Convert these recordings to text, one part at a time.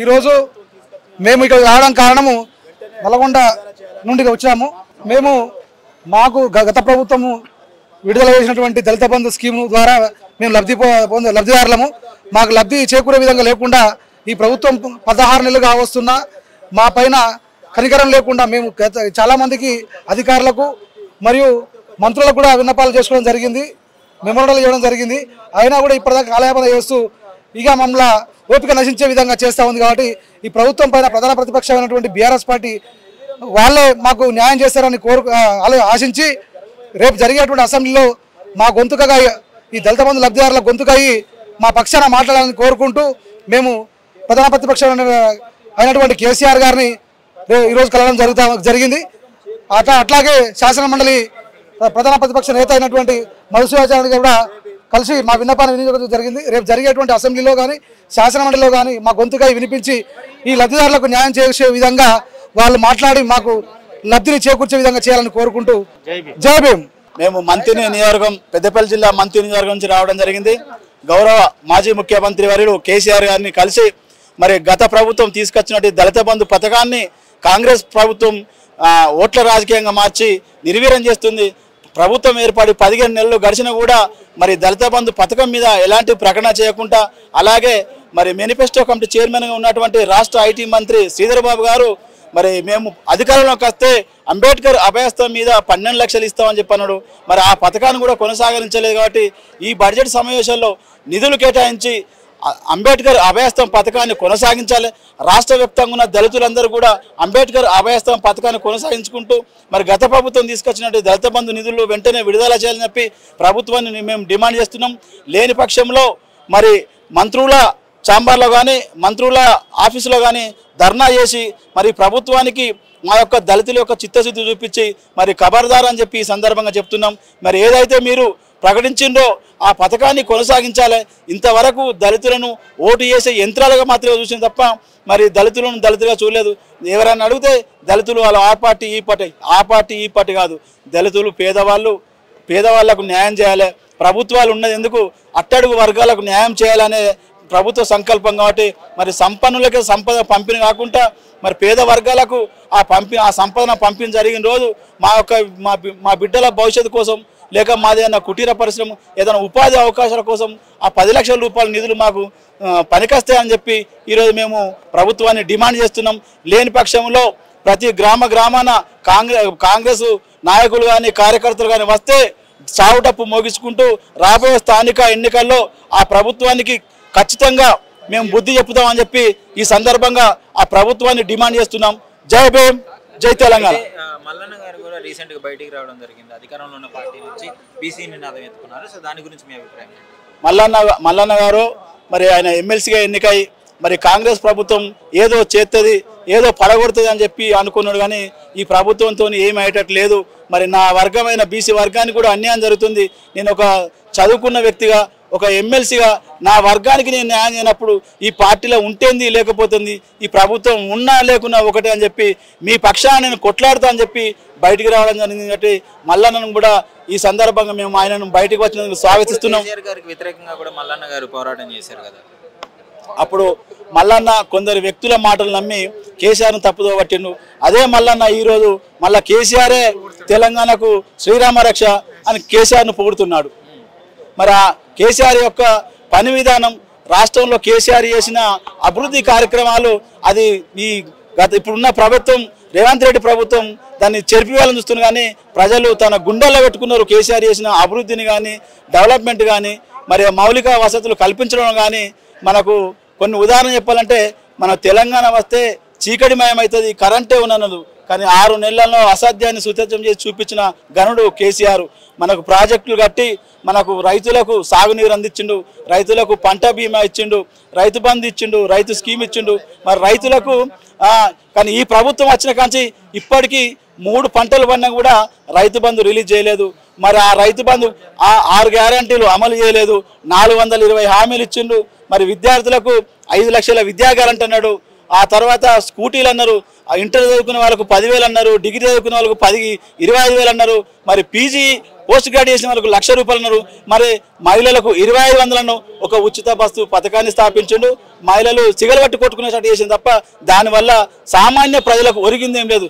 ఈరోజు మేము ఇక్కడ రావడం కారణము నల్గొండ నుండి వచ్చాము. మేము మాకు గత ప్రభుత్వము విడుదల చేసినటువంటి దళిత బంధు స్కీము ద్వారా మేము లబ్ధిదారులము. మాకు లబ్ధి చేకూరే విధంగా లేకుండా ఈ ప్రభుత్వం 16 నెలలుగా వస్తున్నా మా పైన కనికరం లేకుండా మేము చాలామందికి అధికారులకు మరియు మంత్రులకు కూడా విన్నపాలు చేసుకోవడం జరిగింది, మెమోరాండాలు చేయడం జరిగింది. అయినా కూడా ఇప్పటిదాకా కాలయాపన చేస్తూ ఇక మమ్మల్ని ఓపిక నశించే విధంగా చేస్తూ ఉంది. కాబట్టి ఈ ప్రభుత్వం పైన ప్రధాన ప్రతిపక్షమైనటువంటి బీఆర్ఎస్ పార్టీ వాళ్ళే మాకు న్యాయం చేస్తారని ఆశించి రేపు జరిగేటువంటి అసెంబ్లీలో మా గొంతుకగా ఈ దళిత బంధు లబ్ధిదారుల గొంతుకయి మా పక్షాన మాట్లాడాలని కోరుకుంటూ మేము ప్రధాన ప్రతిపక్షం అయినటువంటి కేసీఆర్ గారిని ఈరోజు కలవడం జరిగింది. అట్లాగే శాసన మండలి ప్రధాన ప్రతిపక్ష నేత అయినటువంటి మధుసూదన్ కూడా కలిసి మా విన్నపాన్ని వినియోగించడం జరిగింది. రేపు జరిగేటువంటి అసెంబ్లీలో కానీ శాసన మండలిలో కానీ మా గొంతుగా వినిపించి ఈ లబ్ధిదారులకు న్యాయం చేసే విధంగా వాళ్ళు మాట్లాడి మాకు లబ్ధిని చేకూర్చే విధంగా చేయాలని కోరుకుంటూ జై భీమ్. మేము మంత్రిని నియోజకవర్గం పెద్దపల్లి జిల్లా మంత్రి నియోజకవర్గం నుంచి రావడం జరిగింది. గౌరవ మాజీ ముఖ్యమంత్రి వర్యులు కేసీఆర్ గారిని కలిసి మరి గత ప్రభుత్వం తీసుకొచ్చినటువంటి దళిత బంధు పథకాన్ని కాంగ్రెస్ ప్రభుత్వం ఓట్ల రాజకీయంగా మార్చి నిర్వీర్యం చేస్తుంది. ప్రభుత్వం ఏర్పడి 15 నెలలు గడిచినా కూడా మరి దళిత బంధు పథకం మీద ఎలాంటి ప్రకటన చేయకుండా, అలాగే మరి మేనిఫెస్టో కమిటీ చైర్మన్గా ఉన్నటువంటి రాష్ట్ర ఐటీ మంత్రి శ్రీధర్ బాబు గారు మరి మేము అధికారంలోకి వస్తే అంబేద్కర్ అభయస్థం మీద 12 లక్షలు ఇస్తామని చెప్పన్నాడు. మరి ఆ పథకాన్ని కూడా కొనసాగించలేదు. కాబట్టి ఈ బడ్జెట్ సమావేశంలో నిధులు కేటాయించి అంబేద్కర్ అభయస్థం పథకాన్ని కొనసాగించాలి. రాష్ట్ర వ్యాప్తంగా ఉన్న దళితులందరూ కూడా అంబేద్కర్ అభయస్థం పథకాన్ని కొనసాగించుకుంటూ మరి గత ప్రభుత్వం తీసుకొచ్చినట్టు దళిత బంధు నిధులు వెంటనే విడుదల చేయాలని చెప్పి ప్రభుత్వాన్ని మేము డిమాండ్ చేస్తున్నాం. లేని పక్షంలో మరి మంత్రుల ఛాంబర్లో కానీ మంత్రుల ఆఫీసులో కానీ ధర్నా చేసి మరి ప్రభుత్వానికి మా యొక్క దళితుల యొక్క చిత్తశుద్ధి చూపించి మరి ఖబర్దార్ అని చెప్పి ఈ సందర్భంగా చెప్తున్నాం. మరి ఏదైతే మీరు ప్రకటించిందో ఆ పథకాన్ని కొనసాగించాలి. ఇంతవరకు దళితులను ఓటు చేసే యంత్రాలుగా మాత్రమే చూసింది తప్ప మరి దళితులను దళితులుగా చూడలేదు. ఎవరైనా అడిగితే దళితులు వాళ్ళు ఆ పార్టీ ఈ పార్టీ కాదు. దళితులు పేదవాళ్లకు న్యాయం చేయాలి. ప్రభుత్వాలు ఉన్నది ఎందుకు, అట్టడుగు వర్గాలకు న్యాయం చేయాలనే ప్రభుత్వ సంకల్పం. కాబట్టి మరి సంపన్నులకే సంపద పంపిణీ కాకుండా మరి పేద వర్గాలకు ఆ సంపదన పంపిణీ జరిగిన రోజు మా బిడ్డల భవిష్యత్తు కోసం లేక మాదేదైనా కుటీర పరిశ్రమ ఏదైనా ఉపాధి అవకాశాల కోసం ఆ 10 లక్షల రూపాయల నిధులు మాకు పనికొస్తాయని చెప్పి ఈరోజు మేము ప్రభుత్వాన్ని డిమాండ్ చేస్తున్నాం. లేని పక్షంలో ప్రతి గ్రామాన కాంగ్రెస్ నాయకులు కానీ కార్యకర్తలు కానీ వస్తే చావుటప్పు మోగించుకుంటూ రాబోయే స్థానిక ఎన్నికల్లో ఆ ప్రభుత్వానికి ఖచ్చితంగా మేము బుద్ధి చెప్పుతామని చెప్పి ఈ సందర్భంగా ఆ ప్రభుత్వాన్ని డిమాండ్ చేస్తున్నాం. జై భీమ్, జై తెలంగాణ. మల్లన్న గారు కూడా రీసెంట్ గా బయటికి రావడం జరిగింది. అధికారంలో ఉన్న పార్టీ నుంచి బీసీ నినాదం ఎత్తుకున్నారు. సో దాని గురించి మీ అభిప్రాయం? మల్లన్న గారు మరి ఆయన ఎమ్మెల్సీగా ఎన్నికై మరి కాంగ్రెస్ ప్రభుత్వం ఏదో చేస్తుంది ఏదో పడగొడుతుంది అని చెప్పి అనుకున్నాడు. కానీ ఈ ప్రభుత్వంతో ఏమయ్యేటట్టు లేదు. మరి నా వర్గమైన బీసీ వర్గానికి కూడా అన్యాయం జరుగుతుంది. నేను ఒక చదువుకున్న వ్యక్తిగా ఒక ఎమ్మెల్సీగా నా వర్గానికి నేను న్యాయం చేయనప్పుడు ఈ పార్టీలో ఉంటేంది లేకపోతుంది, ఈ ప్రభుత్వం ఉన్నా లేకున్నా ఒకటే అని చెప్పి మీ పక్షాన్ని నేను కొట్లాడుతా అని చెప్పి బయటికి రావడం జరిగింది. కాబట్టి మల్లన్నను కూడా ఈ సందర్భంగా మేము ఆయనను బయటకు వచ్చినందుకు స్వాగతిస్తున్నాం. వ్యతిరేకంగా కూడా మల్లన్న గారు పోరాటం చేశారు కదా. అప్పుడు మల్లన్న కొందరు వ్యక్తుల మాటలు నమ్మి కేసీఆర్ను తప్పుదో పట్టిండు. అదే మల్లన్న ఈరోజు మళ్ళా కేసీఆరే తెలంగాణకు శ్రీరామ రక్ష అని కేసీఆర్ను పొగుడుతున్నాడు. మరి ఆ కేసీఆర్ యొక్క పని విధానం, రాష్ట్రంలో కేసీఆర్ చేసిన అభివృద్ధి కార్యక్రమాలు అది ఇప్పుడున్న ప్రభుత్వం రేవంత్ రెడ్డి ప్రభుత్వం దాన్ని చెరిపివేయాలని చూస్తున్నారు. కానీ ప్రజలు తన గుండెల్లో పెట్టుకున్నారు కేసీఆర్ చేసిన అభివృద్ధిని కానీ డెవలప్మెంట్ కానీ మరి మౌలిక వసతులు కల్పించడం కానీ. మనకు కొన్ని ఉదాహరణ చెప్పాలంటే మన తెలంగాణ వస్తే చీకటిమయమవుతుంది, కరెంటే ఉన్నదు. కానీ 6 నెలల్లో అసాధ్యాన్ని సుతత్వం చేసి చూపించిన గనుడు కేసీఆర్. మనకు ప్రాజెక్టులు కట్టి మనకు రైతులకు సాగునీరు అందించిండు, రైతులకు పంట బీమా ఇచ్చిండు, రైతు బంధు ఇచ్చిండు, రైతు స్కీమ్ ఇచ్చిండు. మరి రైతులకు కానీ ఈ ప్రభుత్వం వచ్చిన కాంచి ఇప్పటికీ 3 పంటలు పడినా కూడా రైతు బంధు రిలీజ్ చేయలేదు. మరి ఆ రైతు బంధు 6 గ్యారంటీలు అమలు చేయలేదు. 420 హామీలు ఇచ్చిండు. మరి విద్యార్థులకు 5 లక్షల విద్యా గ్యారంటీ అన్నాడు. ఆ తర్వాత స్కూటీలు అన్నారు. ఇంటర్ చదువుకునే వాళ్ళకు 10,000 అన్నారు, డిగ్రీ చదువుకునే వాళ్ళకు 25,000 అన్నారు. మరి పీజీ పోస్ట్ గ్రాడ్యుయేషన్ వాళ్ళకు 1,00,000 రూపాయలు అన్నారు. మరి మహిళలకు 2,500 ఒక ఉచిత బస్సు పథకాన్ని స్థాపించిండు. మహిళలు సిగలు పట్టి కొట్టుకునేటట్టు చేసింది తప్ప దానివల్ల సామాన్య ప్రజలకు ఒరిగిందేం లేదు.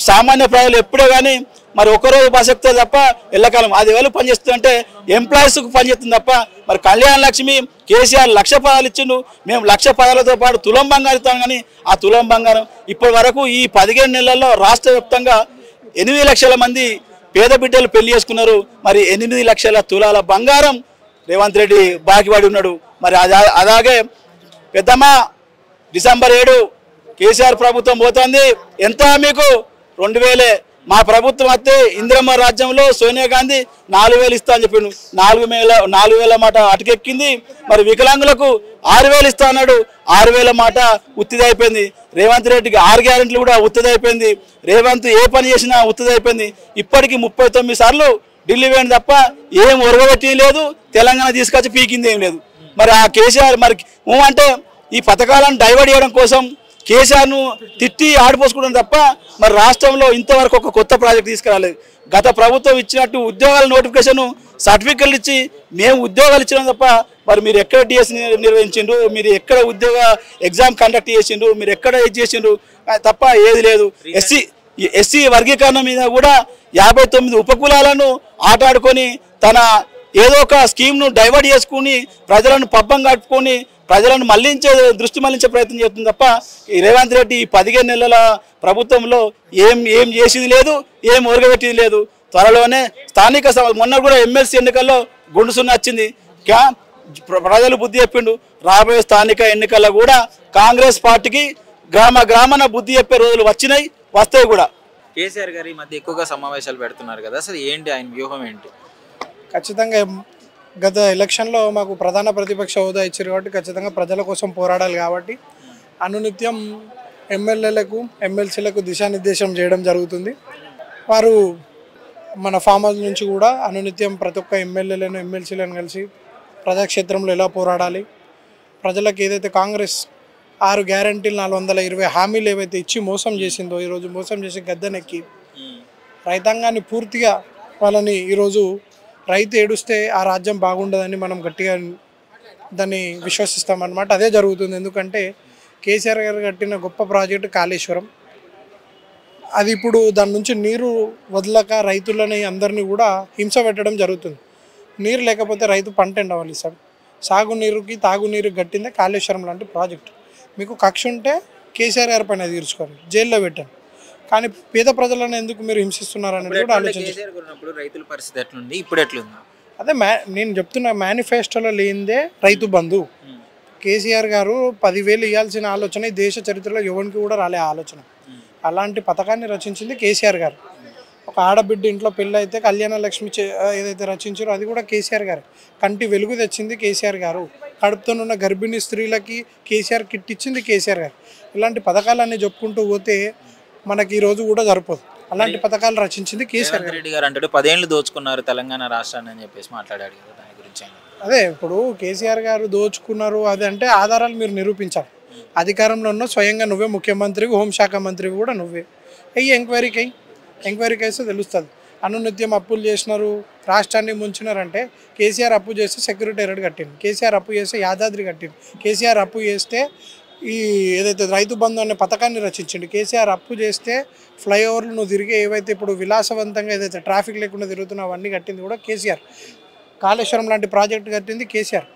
సామాన్య ప్రజలు ఎప్పుడే కానీ మరి ఒకరోజు బస్ ఎక్కుతుంది తప్ప ఎల్లకాలం అది ఎవరు పనిచేస్తుందంటే ఎంప్లాయీస్కు పనిచేస్తుంది తప్ప మరి కళ్యాణ లక్ష్మి కేసీఆర్ 1,00,000 పదాలు ఇచ్చిండు. మేము 1,00,000 పదాలతో పాటు తులం బంగారం ఇస్తాం. కానీ ఆ తులం బంగారం ఇప్పటి వరకు ఈ 15 నెలల్లో రాష్ట్ర వ్యాప్తంగా 8 లక్షల మంది పేద బిడ్డలు పెళ్లి చేసుకున్నారు. మరి 8 లక్షల తులాల బంగారం రేవంత్ రెడ్డి బాకివాడి ఉన్నాడు. మరి అలాగే పెద్దమ్మ డిసెంబర్ 7 కేసీఆర్ ప్రభుత్వం పోతుంది. ఎంత మీకు 2,000 మా ప్రభుత్వం వస్తే ఇందిరమ్మ రాజ్యంలో సోనియా గాంధీ 4,000 ఇస్తా అని చెప్పిండు. 4,000 మాట అటుకెక్కింది. మరి వికలాంగులకు 6,000 ఇస్తా అన్నాడు. 6,000 మాట ఉత్తిదైపోయింది. రేవంత్ రెడ్డికి 6 గ్యారెంటీలు కూడా ఉత్తిదైపోయింది. రేవంత్ ఏ పని చేసినా ఉత్తిదైపోయింది. ఇప్పటికీ 39 సార్లు ఢిల్లీ పోయింది తప్ప ఏం ఒరగబెట్టి లేదు. తెలంగాణ తీసుకొచ్చి పీకింది ఏం లేదు. మరి ఆ కేసీఆర్ మరి అంటే ఈ పథకాలను డైవర్ట్ చేయడం కోసం కేసీఆర్ను తిట్టి ఆడిపోసుకోవడం తప్ప మరి రాష్ట్రంలో ఇంతవరకు ఒక కొత్త ప్రాజెక్ట్ తీసుకురాలేదు. గత ప్రభుత్వం ఇచ్చినట్టు ఉద్యోగాల నోటిఫికేషన్ సర్టిఫికెట్లు ఇచ్చి మేము ఉద్యోగాలు ఇచ్చినాం తప్ప మరి మీరు ఎక్కడ డిఎస్ నిర్వహించిండ్రు, మీరు ఎక్కడ ఉద్యోగ ఎగ్జామ్ కండక్ట్ చేసిండ్రు, మీరు ఎక్కడ ఇది చేసిండ్రు తప్ప ఏది లేదు. ఎస్సీ వర్గీకరణ మీద కూడా 59 ఉపకులాలను ఆటాడుకొని తన ఏదో ఒక స్కీమ్ను డైవర్ట్ చేసుకుని ప్రజలను పబ్బం కట్టుకొని ప్రజలను దృష్టి మళ్లించే ప్రయత్నం చేస్తుంది తప్ప ఈ రేవంత్ రెడ్డి ఈ 15 నెలల ప్రభుత్వంలో ఏం చేసింది లేదు, ఏం ఒరగబెట్టింది లేదు. త్వరలోనే స్థానిక మొన్న కూడా ఎమ్మెల్సీ ఎన్నికల్లో గుండు సున్నా వచ్చింది. ప్రజలు బుద్ధి చెప్పిండు. రాబోయే స్థానిక ఎన్నికల్లో కూడా కాంగ్రెస్ పార్టీకి గ్రామాన బుద్ధి చెప్పే రోజులు వచ్చినాయి, వస్తాయి కూడా. కేసీఆర్ గారు ఈ మధ్య ఎక్కువగా సమావేశాలు పెడుతున్నారు కదా, అసలు ఏంటి ఆయన వ్యూహం ఏంటి? ఖచ్చితంగా గత ఎలక్షన్లో మాకు ప్రధాన ప్రతిపక్ష హోదా ఇచ్చారు కాబట్టి ఖచ్చితంగా ప్రజల కోసం పోరాడాలి కాబట్టి అనునిత్యం ఎమ్మెల్యేలకు ఎమ్మెల్సీలకు దిశానిర్దేశం చేయడం జరుగుతుంది. వారు మన ఫామ్ హౌస్ నుంచి కూడా అనునిత్యం ప్రతి ఒక్క ఎమ్మెల్యేలను ఎమ్మెల్సీలను కలిసి ప్రజాక్షేత్రంలో ఎలా పోరాడాలి, ప్రజలకు ఏదైతే కాంగ్రెస్ 6 గ్యారంటీలు 420 హామీలు ఏవైతే ఇచ్చి మోసం చేసిందో ఈరోజు మోసం చేసి గద్దెనెక్కి రైతాంగాన్ని పూర్తిగా వాళ్ళని ఈరోజు రైతు ఏడుస్తే ఆ రాజ్యం బాగుండదని మనం గట్టిగా దాన్ని విశ్వసిస్తామన్నమాట. అదే జరుగుతుంది. ఎందుకంటే కేసీఆర్ గారు కట్టిన గొప్ప ప్రాజెక్టు కాళేశ్వరం, అది ఇప్పుడు దాని నుంచి నీరు వదలక రైతులని అందరినీ కూడా హింస పెట్టడం జరుగుతుంది. నీరు లేకపోతే రైతు పంట ఎండవాలి. సాగునీరుకి తాగునీరు కట్టిందే కాళేశ్వరం లాంటి ప్రాజెక్టు. మీకు కక్ష ఉంటే కేసీఆర్ గారి పైన తీర్చుకోవాలి, జైల్లో పెట్టండి. కానీ పేద ప్రజలను ఎందుకు మీరు హింసిస్తున్నారనేది కూడా ఆలోచించారు. రైతుల పరిస్థితి ఎట్లుంది, ఇప్పుడు ఎట్లుంది? అదే నేను చెప్తున్నా, మేనిఫెస్టోలో లేనిదే రైతు బంధు. కేసీఆర్ గారు 10,000 ఇవ్వాల్సిన ఆలోచన ఈ దేశ చరిత్రలో ఎవరికి కూడా రాలే ఆలోచన. అలాంటి పథకాన్ని రచించింది కేసీఆర్ గారు. ఒక ఆడబిడ్డ ఇంట్లో పెళ్ళి అయితే కళ్యాణ లక్ష్మి ఏదైతే రచించారో అది కూడా కేసీఆర్ గారు. కంటి వెలుగు తెచ్చింది కేసీఆర్ గారు. కడుపుతోనున్న గర్భిణీ స్త్రీలకి కేసీఆర్ కిట్ ఇచ్చింది కేసీఆర్ గారు. ఇలాంటి పథకాలన్నీ చెప్పుకుంటూ పోతే మనకి ఈ రోజు కూడా సరిపోదు. అలాంటి పథకాలు రచించింది కేసీఆర్ రెడ్డి గారు. అంటే 10 ఏళ్ళు దోచుకున్నారు తెలంగాణ రాష్ట్రాన్ని అని చెప్పేసి మాట్లాడాడు కదా, దాని గురించి. అదే ఇప్పుడు కేసీఆర్ గారు దోచుకున్నారు అది అంటే ఆధారాలు మీరు నిరూపించాలి. అధికారంలో ఉన్న స్వయంగా నువ్వే ముఖ్యమంత్రివి, హోంశాఖ మంత్రివి కూడా నువ్వే. ఎంక్వైరీకి వేస్తే తెలుస్తుంది. అనునిత్యం అప్పులు చేసినారు, రాష్ట్రాన్ని ముంచినారంటే కేసీఆర్ అప్పు చేస్తే సెక్రటేరియట్ కట్టింది, కేసీఆర్ అప్పు చేస్తే యాదాద్రి కట్టింది, కేసీఆర్ అప్పు చేస్తే ఈ ఏదైతే రైతు బంధు అనే పథకాన్ని రచించండి, కేసీఆర్ అప్పు చేస్తే ఫ్లైఓవర్లు నువ్వు తిరిగే ఏవైతే ఇప్పుడు విలాసవంతంగా ఏదైతే ట్రాఫిక్ లేకుండా తిరుగుతున్నావు అవన్నీ కట్టింది కూడా కేసీఆర్. కాళేశ్వరం లాంటి ప్రాజెక్టు కట్టింది కేసీఆర్.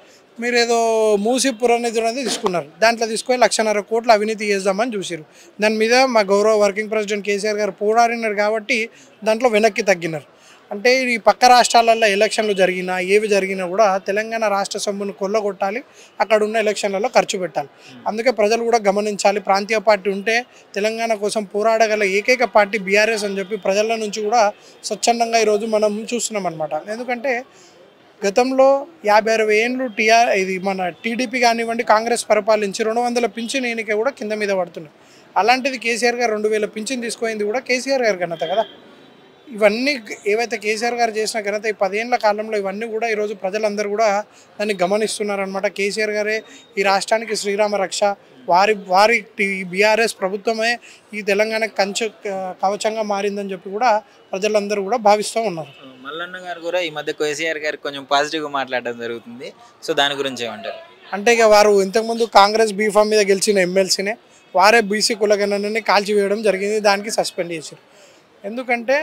మీరు ఏదో మూసి పురనిధులు అనేది తీసుకున్నారు, దాంట్లో తీసుకొని 1,50,000 కోట్ల అవినీతి చేద్దామని చూసారు. దాని మీద మా గౌరవ వర్కింగ్ ప్రెసిడెంట్ కేసీఆర్ గారు పోరాడినారు కాబట్టి దాంట్లో వెనక్కి తగ్గినారు. అంటే ఈ పక్క రాష్ట్రాలలో ఎలక్షన్లు జరిగినా ఏవి జరిగినా కూడా తెలంగాణ రాష్ట్ర సొమ్మును కొల్లగొట్టాలి, అక్కడ ఉన్న ఎలక్షన్లలో ఖర్చు పెట్టాలి. అందుకే ప్రజలు కూడా గమనించాలి. ప్రాంతీయ పార్టీ ఉంటే తెలంగాణ కోసం పోరాడగల ఏకైక పార్టీ బీఆర్ఎస్ అని చెప్పి ప్రజల నుంచి కూడా స్వచ్ఛందంగా ఈరోజు మనం చూస్తున్నాం అనమాట. ఎందుకంటే గతంలో 50-60 ఏళ్ళు ఇది మన టీడీపీ కానివ్వండి కాంగ్రెస్ పరిపాలించి 200 పింఛన్ ఎన్నిక కూడా కింద మీద పడుతున్నాయి. అలాంటిది కేసీఆర్ గారు 2,000 పింఛన్ తీసుకుపోయింది కూడా కేసీఆర్ గారు ఘనత కదా. ఇవన్నీ ఏవైతే కేసీఆర్ గారు చేసిన ఘనత ఈ 10 ఏళ్ల కాలంలో ఇవన్నీ కూడా ఈరోజు ప్రజలందరూ కూడా దాన్ని గమనిస్తున్నారనమాట. కేసీఆర్ గారే ఈ రాష్ట్రానికి శ్రీరామ రక్ష, వారి బీఆర్ఎస్ ప్రభుత్వమే ఈ తెలంగాణ కవచంగా మారిందని చెప్పి కూడా ప్రజలందరూ కూడా భావిస్తూ ఉన్నారు. మల్లన్న గారు కూడా ఈ మధ్య కేసీఆర్ గారికి కొంచెం పాజిటివ్గా మాట్లాడడం జరుగుతుంది. సో దాని గురించి ఏమంటారు? అంటే ఇక వారు ఇంతకుముందు కాంగ్రెస్ బీఫామ్ మీద గెలిచిన ఎమ్మెల్సీనే వారే బీసీ కులగణనని కాల్చివేయడం జరిగింది. దానికి సస్పెండ్ చేశారు. ఎందుకంటే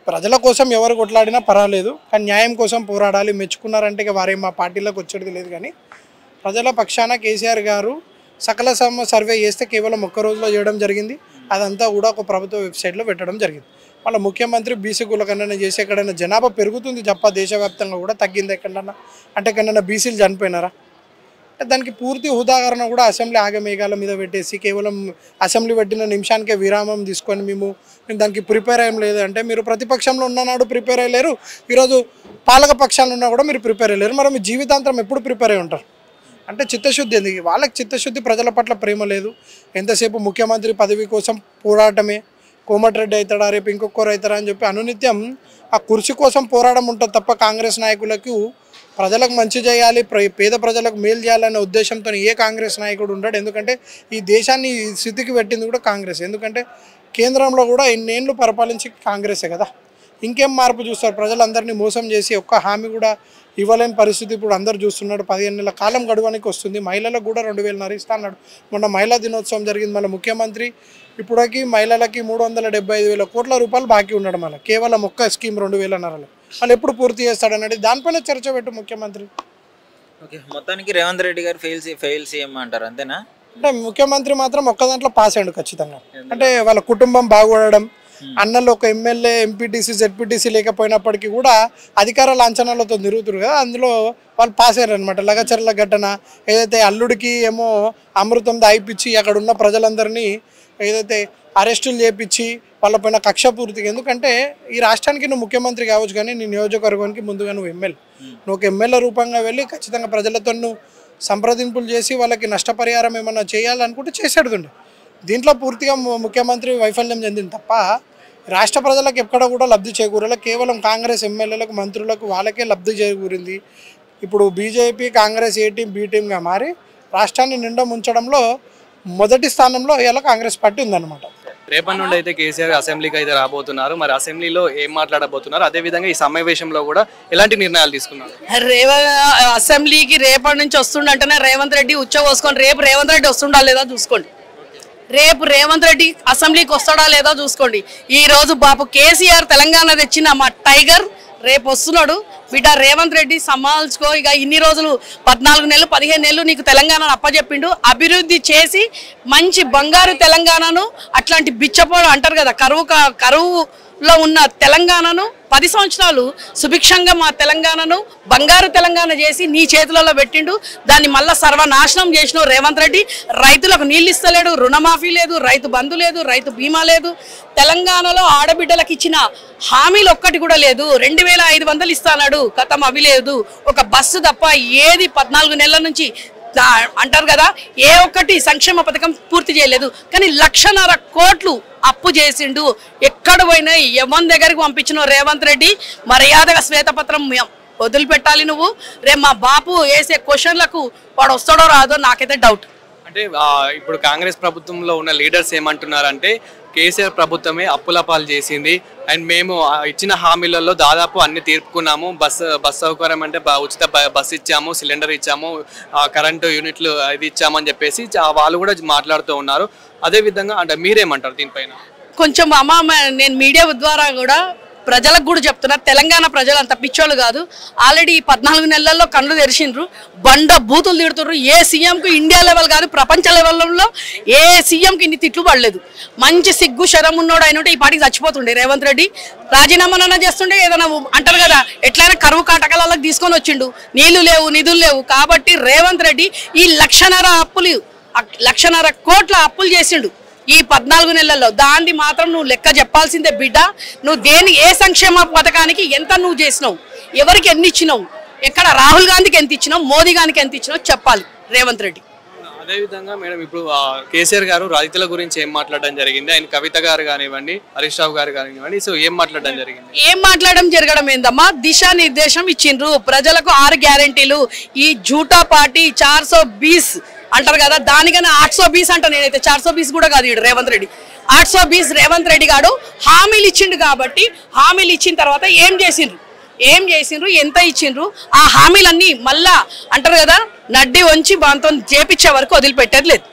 ప్రజల కోసం ఎవరు కొట్లాడినా పర్వాలేదు, కానీ న్యాయం కోసం పోరాడాలి. మెచ్చుకున్నారంటే ఇక వారే మా పార్టీలోకి వచ్చేది లేదు. కానీ ప్రజల పక్షాన కేసీఆర్ గారు సకల సర్వే చేస్తే కేవలం ఒక్క రోజులో చేయడం జరిగింది. అదంతా కూడా ఒక ప్రభుత్వ వెబ్సైట్లో పెట్టడం జరిగింది. వాళ్ళ ముఖ్యమంత్రి బీసీ కులగణన చేసి ఎక్కడైనా జనాభా పెరుగుతుంది తప్ప దేశవ్యాప్తంగా కూడా తగ్గింది ఎక్కడన్నా? అంటే ఎక్కడన్నా బీసీలు చనిపోయినారా? దానికి పూర్తి ఉదాహరణ కూడా అసెంబ్లీ ఆగమేఘాల మీద పెట్టేసి కేవలం అసెంబ్లీ పెట్టిన నిమిషానికే విరామం తీసుకొని మేము దానికి ప్రిపేర్ అయ్యం లేదు అంటే, మీరు ప్రతిపక్షంలో ఉన్ననాడు ప్రిపేర్ అయ్యలేరు, ఈరోజు పాలక పక్షాలు ఉన్నా కూడా మీరు ప్రిపేర్ అయ్యలేరు. మరి మీ జీవితాంతరం ఎప్పుడు ప్రిపేర్ అయి ఉంటారు? అంటే చిత్తశుద్ధి ఎందుకు? వాళ్ళకి చిత్తశుద్ధి, ప్రజల పట్ల ప్రేమ లేదు. ఎంతసేపు ముఖ్యమంత్రి పదవి కోసం పోరాటమే. కోమటిరెడ్డి అవుతాడా, రేపు ఇంకొకరు అవుతారా అని చెప్పి అనునిత్యం ఆ కుర్చీ కోసం పోరాటం ఉంటుంది తప్ప కాంగ్రెస్ నాయకులకు ప్రజలకు మంచి చేయాలి, పేద ప్రజలకు మేలు చేయాలనే ఉద్దేశంతో ఏ కాంగ్రెస్ నాయకుడు ఉంటాడు. ఎందుకంటే ఈ దేశాన్ని ఈ స్థితికి పెట్టింది కూడా కాంగ్రెస్. ఎందుకంటే కేంద్రంలో కూడా ఎన్నేళ్ళు పరిపాలించి కాంగ్రెసే కదా. ఇంకేం మార్పు చూస్తారు? ప్రజలందరినీ మోసం చేసి ఒక్క హామీ కూడా ఇవ్వలేని పరిస్థితి ఇప్పుడు అందరు చూస్తున్నాడు. 15 నెలల కాలం గడువానికి వస్తుంది. మహిళలకు కూడా 2,000 ఇస్తా అన్నాడు. మొన్న మహిళా దినోత్సవం జరిగింది. మళ్ళీ ముఖ్యమంత్రి ఇప్పటికీ మహిళలకి 375,000 కోట్ల రూపాయలు బాకీ ఉన్నాడు. మళ్ళీ కేవలం ఒక్క స్కీమ్ 2,000 వాళ్ళు ఎప్పుడు పూర్తి చేస్తాడన్నది దానిపైన చర్చ పెట్టు ముఖ్యమంత్రి. ఓకే, మొత్తానికి రేవంత్ రెడ్డి గారు ఫెయిల్ సీఎం అంటారు, అంతేనా? అంటే ముఖ్యమంత్రి మాత్రం ఒక్క దాంట్లో పాస్ అయ్యాడు ఖచ్చితంగా. అంటే వాళ్ళ కుటుంబం బాగుపడడం, అన్నలు ఒక ఎమ్మెల్యే, ఎంపీటీసీ, జెడ్పీటీసీ లేకపోయినప్పటికీ కూడా అధికార లాంఛనాలతో తిరుగుతురు కదా, అందులో వాళ్ళు పాస్ అయ్యారు అనమాట. లగచర్ల ఘటన ఏదైతే అల్లుడికి ఏమో అమృతం దాయిపించి అక్కడ ఉన్న ప్రజలందరినీ ఏదైతే అరెస్టులు చేపించి వాళ్ళపైన కక్ష పూర్తిగా. ఎందుకంటే ఈ రాష్ట్రానికి నువ్వు ముఖ్యమంత్రి కావచ్చు, కానీ నీ నియోజకవర్గానికి ముందుగా నువ్వు ఎమ్మెల్యే. నువ్వు ఒక ఎమ్మెల్యే రూపంగా వెళ్ళి ఖచ్చితంగా ప్రజలతో నువ్వు సంప్రదింపులు చేసి వాళ్ళకి నష్టపరిహారం ఏమన్నా చేయాలనుకుంటే చేసేడుతుండే. దీంట్లో పూర్తిగా ముఖ్యమంత్రి వైఫల్యం చెందింది తప్ప రాష్ట్ర ప్రజలకు ఎక్కడ కూడా లబ్ధి చేకూరలే. కేవలం కాంగ్రెస్ ఎమ్మెల్యేలకు, మంత్రులకు వాళ్ళకే లబ్ధి చేకూరింది. ఇప్పుడు బీజేపీ, కాంగ్రెస్ ఏ టీం బి టీంగా మారి రాష్ట్రాన్ని నిండా ముంచడంలో మొదటి స్థానంలో ఇలా కాంగ్రెస్ పార్టీ ఉందన్నమాట. రేపటి నుండి అయితే కేసీఆర్ అసెంబ్లీకి అయితే రాబోతున్నారు. మరి అసెంబ్లీలో ఏం మాట్లాడబోతున్నారు, అదేవిధంగా ఈ సమావేశంలో కూడా ఎలాంటి నిర్ణయాలు తీసుకున్నారు? అసెంబ్లీకి రేపటి నుంచి వస్తుండంటేనే రేవంత్ రెడ్డి ఉచ్చబోసుకొని రేపు రేవంత్ రెడ్డి వస్తుండా లేదా చూసుకోండి. రేపు రేవంత్ రెడ్డి అసెంబ్లీకి వస్తాడా లేదా చూసుకోండి. ఈరోజు బాపు కేసీఆర్ తెలంగాణ తెచ్చిన మా టైగర్ రేపు వస్తున్నాడు. బిడ్డ రేవంత్ రెడ్డి సమాల్చుకో. ఇక ఇన్ని రోజులు 14 నెలలు 15 నెలలు నీకు తెలంగాణను అప్పచెప్పిండు. అభివృద్ధి చేసి మంచి బంగారు తెలంగాణను, అట్లాంటి బిచ్చపోడు అంటారు కదా, కరువులో ఉన్న తెలంగాణను 10 సంవత్సరాలు సుభిక్షంగా మా తెలంగాణను బంగారు తెలంగాణ చేసి నీ చేతులలో పెట్టిండు. దాన్ని మళ్ళీ సర్వనాశనం చేసిన రేవంత్ రెడ్డి. రైతులకు నీళ్ళు ఇస్తలేడు, రుణమాఫీ లేదు, రైతు బంధు లేదు, రైతు బీమా లేదు. తెలంగాణలో ఆడబిడ్డలకు ఇచ్చిన హామీలు ఒక్కటి కూడా లేదు. 2,500 ఇస్తాడు, గతం అవి లేదు. ఒక బస్సు తప్ప ఏది 14 నెలల నుంచి అంటారు కదా, ఏ ఒక్కటి సంక్షేమ పథకం పూర్తి చేయలేదు. కానీ 1,50,000 కోట్లు అప్పు చేసిండు. ఎక్కడ పోయినా ఎవరి దగ్గరికి పంపించిన రేవంత్ రెడ్డి మర్యాదగా శ్వేతపత్రం వదిలిపెట్టాలి. నువ్వు రేపు మా బాపు వేసే క్వశ్చన్లకు వాడు వస్తాడో రాదో నాకైతే డౌట్. అంటే ఇప్పుడు కాంగ్రెస్ ప్రభుత్వంలో ఉన్న లీడర్స్ ఏమంటున్నారంటే కేసీఆర్ ప్రభుత్వమే అప్పుల పాలు చేసింది అండ్ మేము ఇచ్చిన హామీలలో దాదాపు అన్ని తీర్పుకున్నాము. బస్ సౌకర్యం అంటే ఉచిత బస్సు ఇచ్చాము, సిలిండర్ ఇచ్చాము, కరెంటు యూనిట్లు ఇది ఇచ్చామని చెప్పేసి వాళ్ళు కూడా మాట్లాడుతూ ఉన్నారు. అదేవిధంగా అంటే మీరేమంటారు దీనిపైన? కొంచెం నేను మీడియా ద్వారా కూడా ప్రజలకు కూడా చెప్తున్నా, తెలంగాణ ప్రజలు అంత పిచ్చోళ్ళు కాదు. ఆల్రెడీ 14 నెలల్లో కళ్ళు తెరిచిండ్రు. బండ బూతులు తిడుతుర్రు. ఏ సీఎంకు ఇండియా లెవెల్ కాదు ప్రపంచ లెవెల్లో ఏ సీఎంకి ఇన్ని తిట్లు పడలేదు. మంచి సిగ్గు శరం ఉన్నోడు అయినట్టు ఈ పాటికి చచ్చిపోతుండే రేవంత్ రెడ్డి. రాజీనామానన్నా చేస్తుండే, ఏదైనా అంటారు కదా ఎట్లయినా కరువు కాటకాలకు తీసుకొని వచ్చిండు. నీళ్లు లేవు, నిధులు లేవు. కాబట్టి రేవంత్ రెడ్డి ఈ 1,50,000 కోట్ల అప్పులు చేసిండు ఈ 14 నెలల్లో. దాన్ని మాత్రం నువ్వు లెక్క చెప్పాల్సిందే బిడ్డ. నువ్వు ఏ సంక్షేమ పథకానికి ఎంత నువ్వు చేసినావు, ఎవరికి ఎన్ని ఇచ్చినావు, ఎక్కడ రాహుల్ గాంధీకి ఎంత ఇచ్చినావు, మోదీ గారికి ఎంత ఇచ్చినావు చెప్పాలి రేవంత్ రెడ్డి. అదేవిధంగా మేడం ఇప్పుడు కేసీఆర్ గారు రైతుల గురించి ఏం మాట్లాడడం జరిగింది? ఆయన కవిత గారు కానివ్వండి, హరీష్ రావు గారు కానివ్వండి, సో ఏం మాట్లాడడం జరిగింది? ఏం మాట్లాడడం జరగడం ఏందమ్మా, దిశానిర్దేశం ఇచ్చిండ్రు ప్రజలకు 6 గ్యారెంటీలు. ఈ జూటా పార్టీ 420 అంటారు కదా, దానికన్నా 820 అంట. నేనైతే 420 కూడా కాదు. ఇడు రేవంత్ రెడ్డి 820 రేవంత్ రెడ్డి గారు హామీలు ఇచ్చిండు. కాబట్టి హామీలు ఇచ్చిన తర్వాత ఏం చేసిండ్రు? ఏం చేసిండ్రు, ఎంత ఇచ్చిండ్రు, ఆ హామీలన్నీ మళ్ళా అంటారు కదా నడ్డి వంచి బాంతో చేపించే వరకు వదిలిపెట్టేది లేదు.